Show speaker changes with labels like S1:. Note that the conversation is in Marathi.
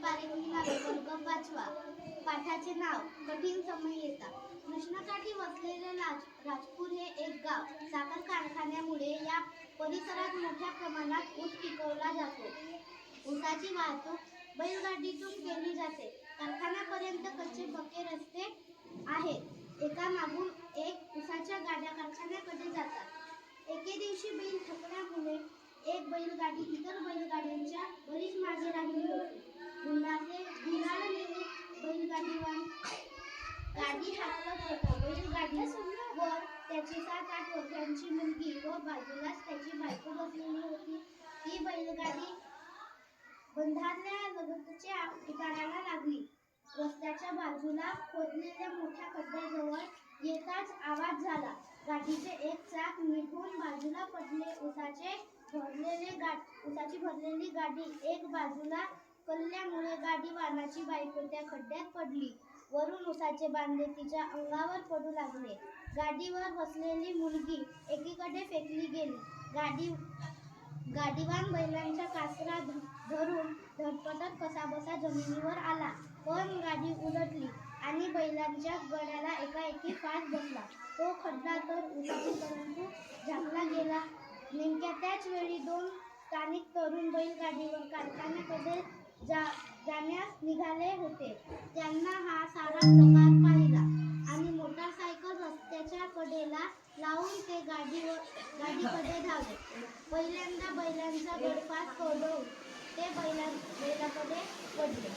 S1: बारेमीला वर्ग 5वा. पाठाचे नाव कठीण समय येता. कृष्णाकाठी वसलेले राजपूर हे एक गाव. साखर कारखान्यामुळे या परिसरात मोठ्या प्रमाणात ऊस पिकवला जातो. ऊसाची वाहतूक बैलगाडीतून केली जाते. कारखान्यापर्यंत कच्चे पक्के रस्ते आहेत. एकामागून एक ऊसाच्या गाड्या कारखान्याकडे जातात. एके दिवशी बैल थकल्यामुळे एक बैलगाडी इतर बैलगाड्यांच्या बरीच मागे राहिली होती. धुंदाळलेले बैलगाडीवान गाडी हाकलत होता. बैलगाडीवर त्याची 7-8 वर्षांची मुलगी व बाजूलाच त्याची बायको बसलेली होती. ती बैलगाडी बंधाऱ्या लगतच्या उताराला लागली. रस्त्याच्या बाजूला खोदलेल्या मोठ्या खड्ड्याजवळ येताच आवाज झाला. गाडीचे एक चाक निघून बाजूला पडले. ऊसाची भरलेली गाडी एक बाजूला कलल्यामुळे गाडीवानाची बायको त्या खड्ड्यात पडली. वरून ऊसाचे बांधे तिच्या अंगावर पडू लागले. गाडीवर बसलेली मुलगी एकीकडे फेकली गेली. गाडीवान बैलांच्या कासरा धरून धडपडत कसाबसा जमिनीवर आला. पण गाडी उलटली आणि बैलांच्या गळ्याला एकाएकी फास बसला. तो खड्डा तर ऊसाचीपर्यंत झाकला गेला. नेमक्या त्याच वेळी 2 स्थानिक तरुण बैलगाडीवर कारखान्याकडे जाण्यास निघाले होते. त्यांना हा सारा प्रकार पाहिला आणि मोटारसायकल रस्त्याच्या कडेला लावून ते गाडीकडे धावले. पहिल्यांदा बैलांचा गळफास तोडून ते बैलाकडे पडले.